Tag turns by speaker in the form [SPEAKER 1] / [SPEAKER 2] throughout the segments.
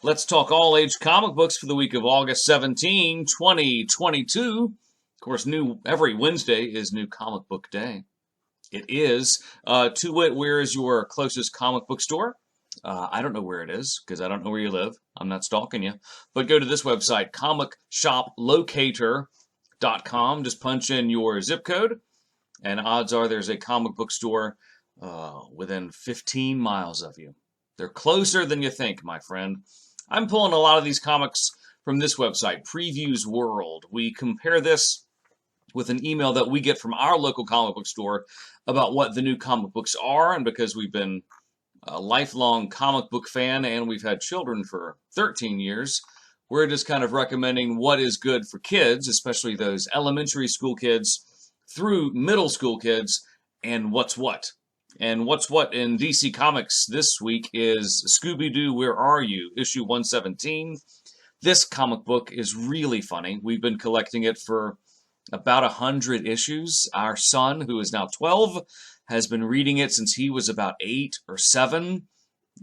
[SPEAKER 1] Let's talk all-age comic books for the week of August 17, 2022. Of course, every Wednesday is New Comic Book Day. It is. To wit, where is your closest comic book store? I don't know where it is, because I don't know where you live. I'm not stalking you. But go to this website, comicshoplocator.com. Just punch in your zip code, and odds are there's a comic book store within 15 miles of you. They're closer than you think, my friend. I'm pulling a lot of these comics from this website, Previews World. We compare this with an email that we get from our local comic book store about what the new comic books are, and because we've been a lifelong comic book fan and we've had children for 13 years, we're just kind of recommending what is good for kids, especially those elementary school kids through middle school kids, and what's what. And what's what in DC Comics this week is Scooby Doo Where Are You? Issue 117. This comic book is really funny. We've been collecting it for about 100 issues. Our son, who is now 12, has been reading it since he was about 8 or 7.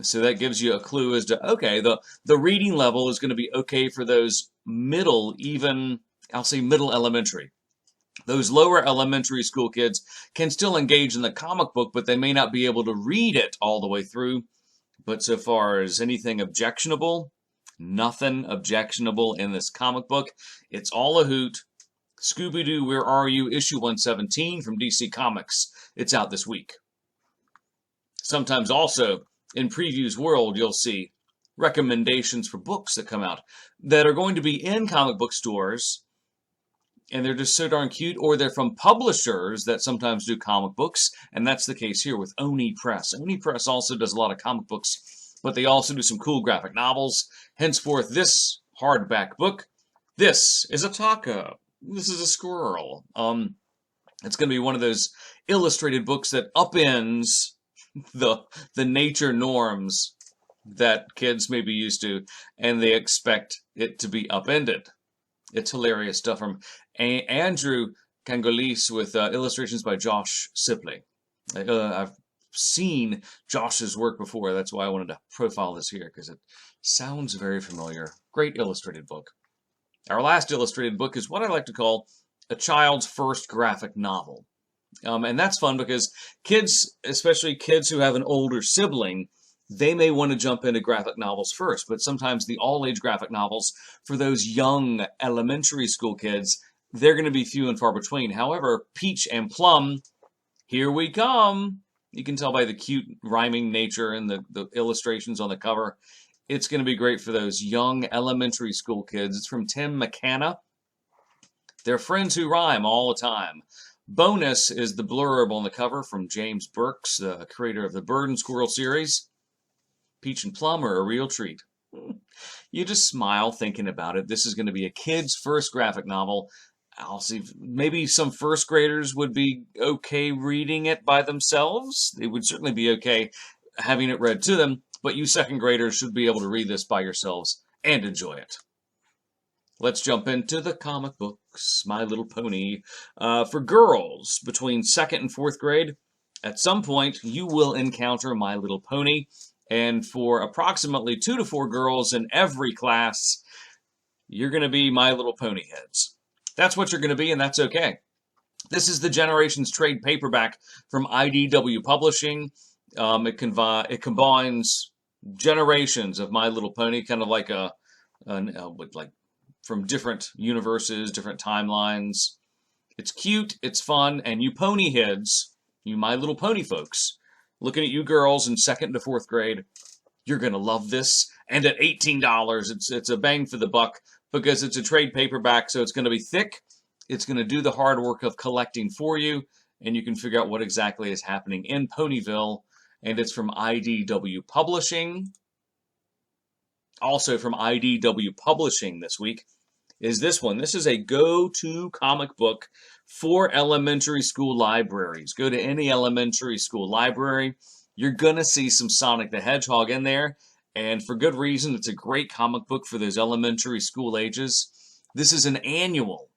[SPEAKER 1] So that gives you a clue as to, okay, the reading level is going to be okay for those middle, even, I'll say middle elementary. Those lower elementary school kids can still engage in the comic book, but they may not be able to read it all the way through. But so far as anything objectionable, nothing objectionable in this comic book. It's all a hoot. Scooby Doo, Where Are You? Issue 117 from DC Comics. It's out this week. Sometimes also in Previews World, you'll see recommendations for books that come out that are going to be in comic book stores, and they're just so darn cute, or they're from publishers that sometimes do comic books, and that's the case here with Oni Press. Oni Press also does a lot of comic books, but they also do some cool graphic novels. Henceforth, this hardback book, this is a taco. This is a squirrel. It's going to be one of those illustrated books that upends the nature norms that kids may be used to, and they expect it to be upended. It's hilarious stuff from Andrew Cangelose with illustrations by Josh Shipley. I've seen Josh's work before. That's why I wanted to profile this here, because it sounds very familiar. Great illustrated book. Our last illustrated book is what I like to call a child's first graphic novel. And that's fun because kids, especially kids who have an older sibling, they may want to jump into graphic novels first, but sometimes the all-age graphic novels for those young elementary school kids, they're going to be few and far between. However, Peach and Plum, here we come. You can tell by the cute rhyming nature and the illustrations on the cover. It's going to be great for those young elementary school kids. It's from Tim McCanna. They're friends who rhyme all the time. Bonus is the blurb on the cover from James Burks, the creator of the Bird and Squirrel series. Peach and Plum are a real treat. You just smile thinking about it. This is going to be a kid's first graphic novel. I'll see, maybe some first graders would be okay reading it by themselves. They would certainly be okay having it read to them, but you second graders should be able to read this by yourselves and enjoy it. Let's jump into the comic books. My Little Pony. For girls between 2nd and 4th grade, at some point you will encounter My Little Pony. And for approximately 2 to 4 girls in every class, you're going to be My Little Pony heads. That's what you're going to be, and that's okay. This is the Generations trade paperback from IDW Publishing. It combines generations of My Little Pony, kind of like like from different universes, different timelines. It's cute, it's fun, and you pony heads, you My Little Pony folks, looking at you girls in 2nd to 4th grade, you're going to love this. And at $18, it's a bang for the buck because it's a trade paperback, so it's going to be thick. It's going to do the hard work of collecting for you, and you can figure out what exactly is happening in Ponyville. And it's from IDW Publishing. Also from IDW Publishing this week is this one. This is a go-to comic book for elementary school libraries. Go to any elementary school library. You're going to see some Sonic the Hedgehog in there. And for good reason, it's a great comic book for those elementary school ages. This is an annual.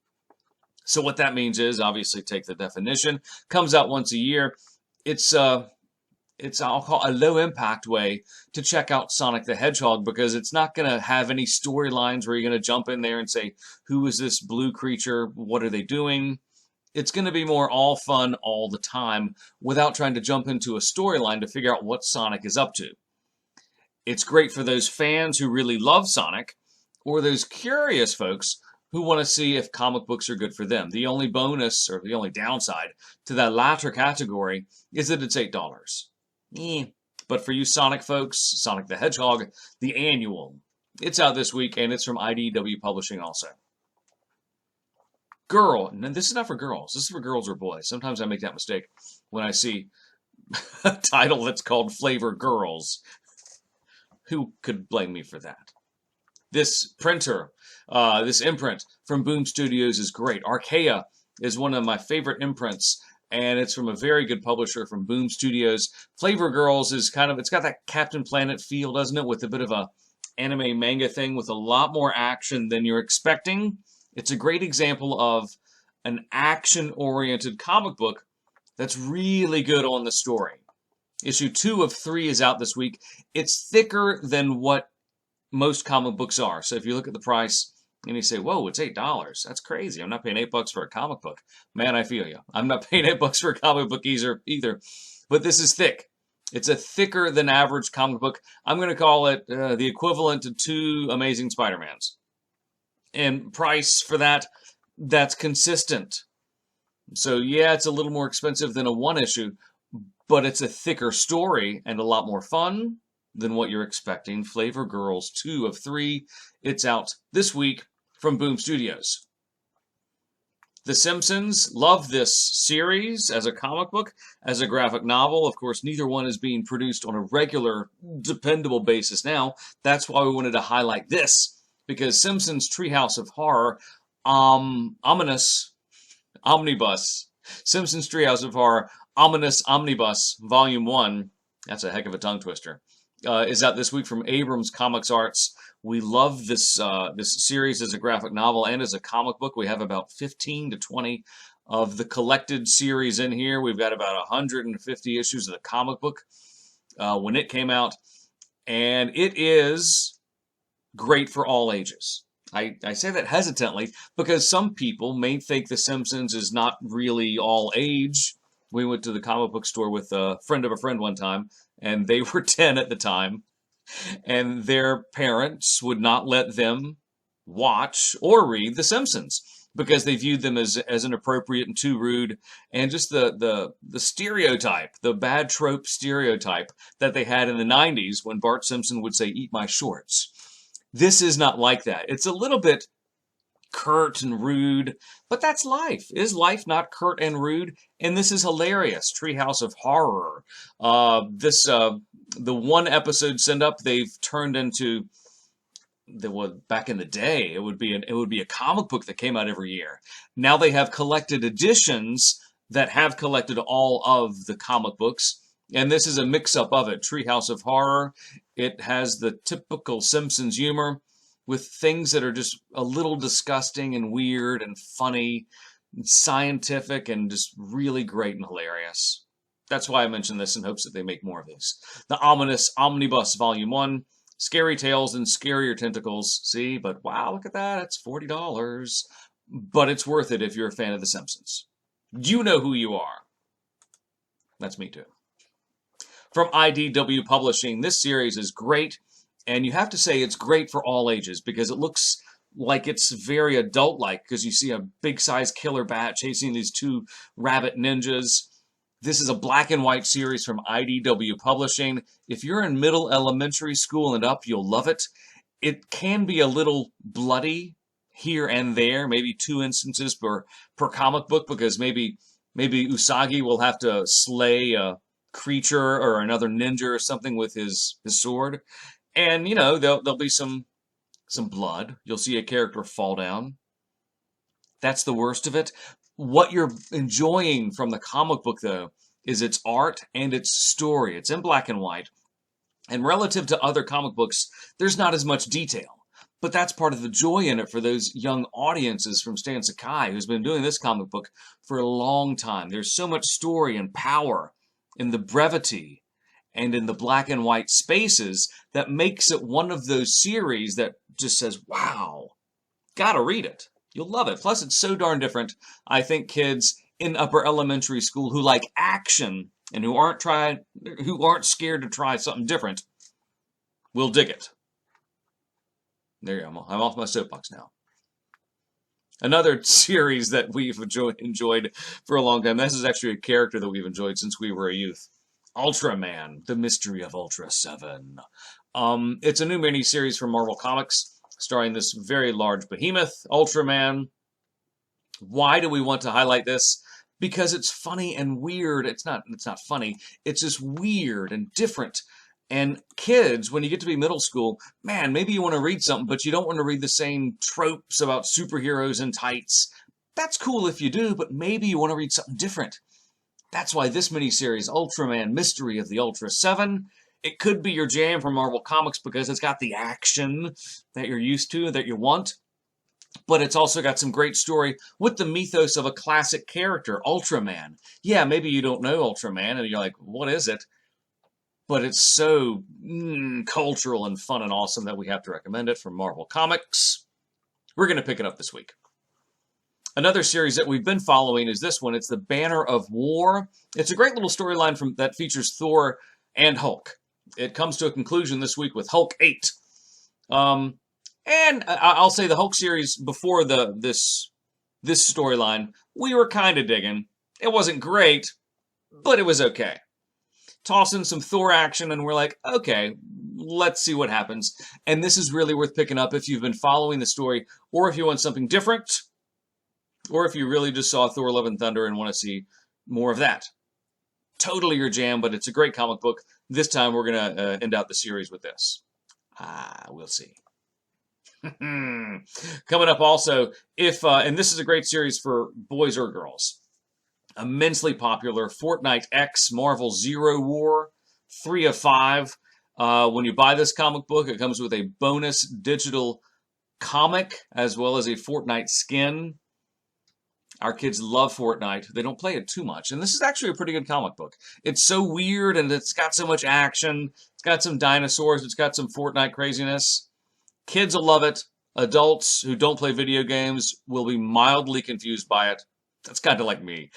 [SPEAKER 1] So what that means is, obviously take the definition, comes out once a year. It's I'll call a low impact way to check out Sonic the Hedgehog, because it's not going to have any storylines where you're going to jump in there and say, who is this blue creature? What are they doing? It's going to be more all fun all the time without trying to jump into a storyline to figure out what Sonic is up to. It's great for those fans who really love Sonic, or those curious folks who want to see if comic books are good for them. The only bonus, or the only downside to that latter category, is that it's $8. But for you Sonic folks, Sonic the Hedgehog, the annual, it's out this week, and it's from IDW Publishing also. Girl, and this is not for girls. This is for girls or boys. Sometimes I make that mistake when I see a title that's called Flavor Girls. Who could blame me for that? This printer, this imprint from Boom Studios is great. Archaia is one of my favorite imprints, and it's from a very good publisher from Boom Studios. Flavor Girls is it's got that Captain Planet feel, doesn't it? With a bit of a anime manga thing with a lot more action than you're expecting. It's a great example of an action-oriented comic book that's really good on the story. Issue 2 of 3 is out this week. It's thicker than what most comic books are. So if you look at the price and you say, whoa, it's $8. That's crazy. I'm not paying $8 for a comic book. Man, I feel you. I'm not paying $8 for a comic book either. But this is thick. It's a thicker than average comic book. I'm going to call it the equivalent to 2 Amazing Spider-Mans. And price for that's consistent. So yeah, it's a little more expensive than a 1-issue, but it's a thicker story and a lot more fun than what you're expecting. Flavor Girls 2 of 3. It's out this week from Boom Studios. The Simpsons, love this series as a comic book, as a graphic novel. Of course, neither one is being produced on a regular, dependable basis now. That's why we wanted to highlight this, because Simpsons Treehouse of Horror, Omnibus, Simpsons Treehouse of Horror, Omnibus, Volume 1, that's a heck of a tongue twister, is out this week from Abrams Comicsarts. We love this series as a graphic novel and as a comic book. We have about 15 to 20 of the collected series in here. We've got about 150 issues of the comic book when it came out, and it is great for all ages. I say that hesitantly because some people may think The Simpsons is not really all age. We went to the comic book store with a friend of a friend one time, and they were 10 at the time, and their parents would not let them watch or read The Simpsons because they viewed them as inappropriate and too rude, and just the stereotype, the bad trope stereotype that they had in the 90s when Bart Simpson would say, "Eat my shorts." This is not like that. It's a little bit curt and rude, but that's life. Is life not curt and rude? And this is hilarious. Treehouse of Horror. The one episode send up they've turned into back in the day it would be a comic book that came out every year. Now they have collected editions that have collected all of the comic books. And this is a mix-up of it. Treehouse of Horror. It has the typical Simpsons humor with things that are just a little disgusting and weird and funny and scientific and just really great and hilarious. That's why I mentioned this in hopes that they make more of these. The Ominous Omnibus Volume 1. Scary Tales and Scarier Tentacles. See, but wow, look at that. It's $40. But it's worth it if you're a fan of The Simpsons. You know who you are. That's me too. From IDW Publishing, this series is great, and you have to say it's great for all ages because it looks like it's very adult-like because you see a big-sized killer bat chasing these 2 rabbit ninjas. This is a black and white series from IDW Publishing. If you're in middle elementary school and up, you'll love it. It can be a little bloody here and there, maybe 2 instances per comic book, because maybe Usagi will have to slay a creature or another ninja or something with his sword, and there'll be some blood. You'll see a character fall down. That's the worst of it. What you're enjoying from the comic book, though, is its art and its story. It's in black and white, and relative to other comic books, there's not as much detail. But that's part of the joy in it for those young audiences from Stan Sakai, who's been doing this comic book for a long time. There's so much story and power in the brevity and in the black and white spaces that makes it one of those series that just says, wow, gotta read it. You'll love it. Plus, it's so darn different. I think kids in upper elementary school who like action and who aren't scared to try something different will dig it. There you go. I'm off my soapbox now. Another series that we've enjoyed for a long time. This is actually a character that we've enjoyed since we were a youth. Ultraman, The Mystery of Ultraseven. It's a new miniseries from Marvel Comics, starring this very large behemoth, Ultraman. Why do we want to highlight this? Because it's funny and weird. It's not funny. It's just weird and different. And kids, when you get to be middle school, man, maybe you want to read something, but you don't want to read the same tropes about superheroes in tights. That's cool if you do, but maybe you want to read something different. That's why this miniseries, Ultraman Mystery of the Ultraseven, it could be your jam from Marvel Comics because it's got the action that you're used to, that you want. But it's also got some great story with the mythos of a classic character, Ultraman. Yeah, maybe you don't know Ultraman, and you're like, what is it? But it's so cultural and fun and awesome that we have to recommend it from Marvel Comics. We're going to pick it up this week. Another series that we've been following is this one. It's the Banner of War. It's a great little storyline that features Thor and Hulk. It comes to a conclusion this week with Hulk 8. And I'll say the Hulk series before this storyline, we were kind of digging. It wasn't great, but it was okay. Toss in some Thor action, and we're like, okay, let's see what happens. And this is really worth picking up if you've been following the story, or if you want something different, or if you really just saw Thor Love and Thunder and want to see more of that. Totally your jam, but it's a great comic book. This time we're going to end out the series with this. We'll see. Coming up also, and this is a great series for boys or girls. Immensely popular, Fortnite X Marvel Zero War, 3 of 5. When you buy this comic book, it comes with a bonus digital comic as well as a Fortnite skin. Our kids love Fortnite. They don't play it too much. And this is actually a pretty good comic book. It's so weird and it's got so much action. It's got some dinosaurs. It's got some Fortnite craziness. Kids will love it. Adults who don't play video games will be mildly confused by it. That's kind of like me.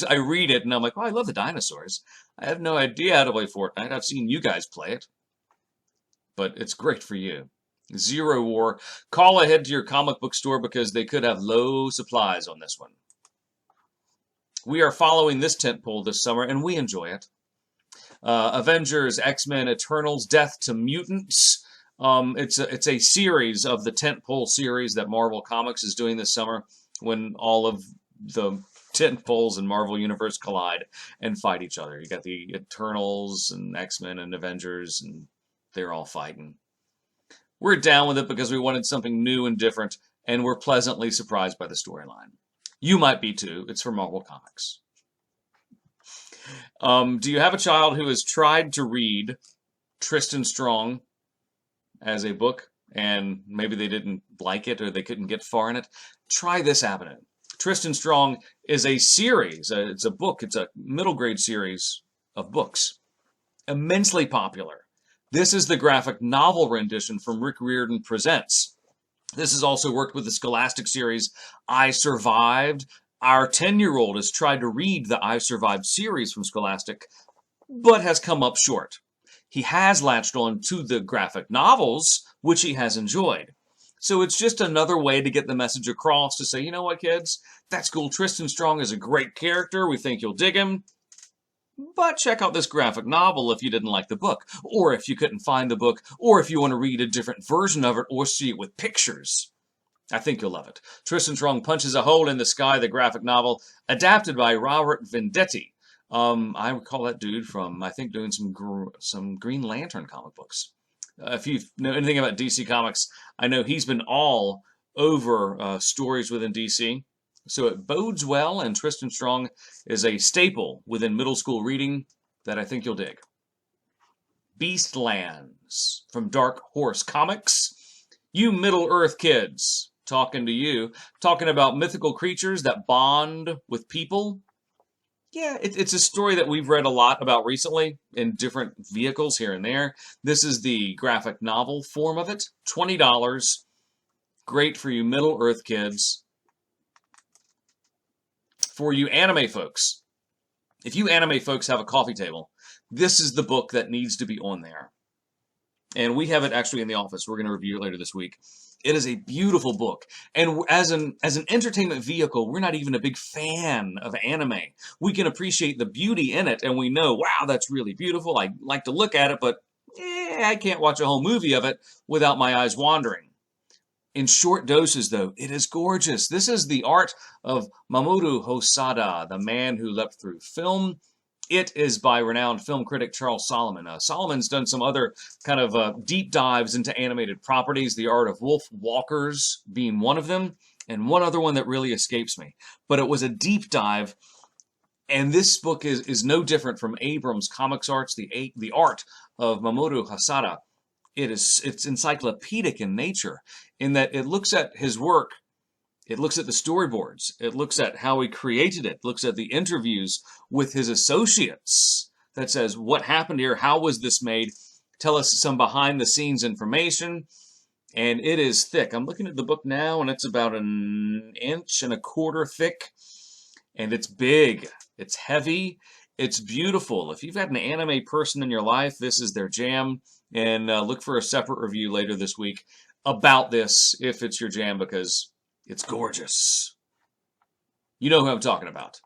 [SPEAKER 1] I read it and I'm like, oh, I love the dinosaurs. I have no idea how to play Fortnite. I've seen you guys play it. But it's great for you. Zero War. Call ahead to your comic book store because they could have low supplies on this one. We are following this tentpole this summer and we enjoy it. Avengers, X-Men, Eternals, Death to Mutants. It's a series of the tentpole series that Marvel Comics is doing this summer when all of the tentpoles in Marvel Universe collide and fight each other. You got the Eternals and X-Men and Avengers, and they're all fighting. We're down with it because we wanted something new and different, and we're pleasantly surprised by the storyline. You might be too. It's from Marvel Comics. Do you have a child who has tried to read Tristan Strong as a book, and maybe they didn't like it or they couldn't get far in it? Try this avenue. Tristan Strong is a series. It's a book. It's a middle grade series of books. Immensely popular. This is the graphic novel rendition from Rick Riordan Presents. This has also worked with the Scholastic series I Survived. Our 10-year-old has tried to read the I Survived series from Scholastic, but has come up short. He has latched on to the graphic novels, which he has enjoyed. So it's just another way to get the message across to say, you know what, kids? That's cool. Tristan Strong is a great character. We think you'll dig him. But check out this graphic novel if you didn't like the book, or if you couldn't find the book, or if you want to read a different version of it or see it with pictures. I think you'll love it. Tristan Strong Punches a Hole in the Sky, the graphic novel, adapted by Robert Venditti. I recall that dude from, I think, doing some Green Lantern comic books. If you know anything about DC Comics, I know he's been all over stories within DC. So it bodes well, and Tristan Strong is a staple within middle school reading that I think you'll dig. Beastlands from Dark Horse Comics. You Middle-earth kids, talking to you, talking about mythical creatures that bond with people. Yeah, it's a story that we've read a lot about recently in different vehicles here and there. This is the graphic novel form of it. $20. Great for you Middle Earth kids. For you anime folks. If you anime folks have a coffee table, this is the book that needs to be on there. And we have it actually in the office. We're going to review it later this week. It is a beautiful book. And as an entertainment vehicle, we're not even a big fan of anime. We can appreciate the beauty in it, and we know, wow, that's really beautiful. I like to look at it, but I can't watch a whole movie of it without my eyes wandering. In short doses, though, it is gorgeous. This is the art of Mamoru Hosoda, the man who leapt through film. It is by renowned film critic Charles Solomon. Solomon's done some other kind of deep dives into animated properties, The Art of Wolf Walkers being one of them, and one other one that really escapes me. But it was a deep dive, and this book is no different from Abrams' Comicsarts, the Art of Mamoru Hosoda. It's encyclopedic in nature, in that it looks at his work. It looks at the storyboards. It looks at how he created it. It looks at the interviews with his associates that says, what happened here? How was this made? Tell us some behind the scenes information. And it is thick. I'm looking at the book now, and it's about 1.25 inches thick. And it's big. It's heavy. It's beautiful. If you've had an anime person in your life, this is their jam. And look for a separate review later this week about this, if it's your jam, because it's gorgeous. You know who I'm talking about.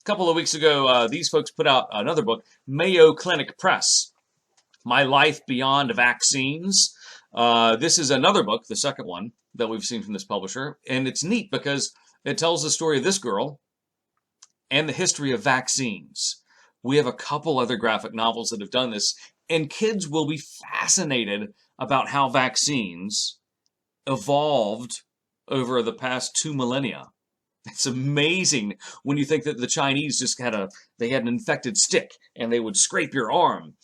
[SPEAKER 1] A couple of weeks ago, these folks put out another book, Mayo Clinic Press, My Life Beyond Vaccines. This is another book, the second one that we've seen from this publisher, and it's neat because it tells the story of this girl and the history of vaccines. We have a couple other graphic novels that have done this, and kids will be fascinated about how vaccines evolved over the past 2 millennia. It's amazing when you think that the Chinese just had an infected stick and they would scrape your arm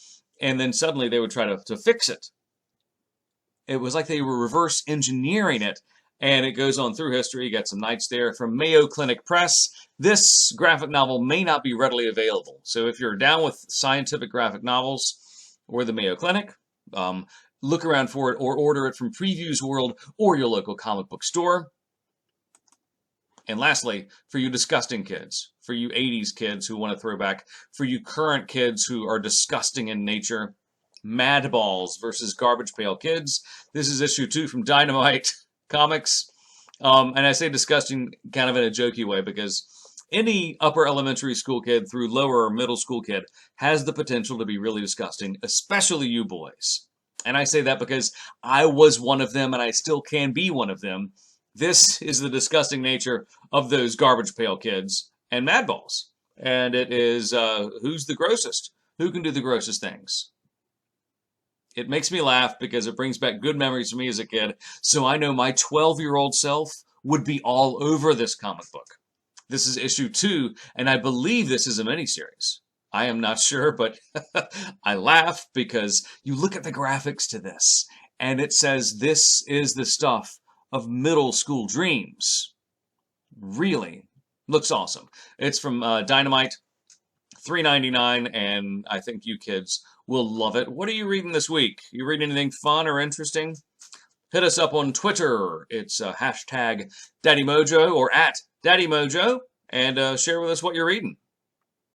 [SPEAKER 1] and then suddenly they would try to fix it. It was like they were reverse engineering it, and it goes on through history. You got some nights there from Mayo Clinic Press. This graphic novel may not be readily available. So if you're down with scientific graphic novels or the Mayo Clinic, look around for it or order it from Previews World or your local comic book store. And lastly, for you disgusting kids, for you 80s kids who want to throw back, for you current kids who are disgusting in nature, Madballs versus Garbage Pail Kids. This is issue 2 from Dynamite Comics. And I say disgusting kind of in a jokey way because any upper elementary school kid through lower or middle school kid has the potential to be really disgusting, especially you boys. And I say that because I was one of them and I still can be one of them. This is the disgusting nature of those Garbage Pail Kids and Madballs. And it is who's the grossest? Who can do the grossest things? It makes me laugh because it brings back good memories for me as a kid. So I know my 12-year-old self would be all over this comic book. This is issue 2, and I believe this is a miniseries. I am not sure, but I laugh because you look at the graphics to this, and it says this is the stuff of middle school dreams. Really looks awesome. It's from Dynamite, $3.99, and I think you kids will love it. What are you reading this week? You reading anything fun or interesting? Hit us up on Twitter. It's hashtag DaddyMojo or at DaddyMojo, and share with us what you're reading.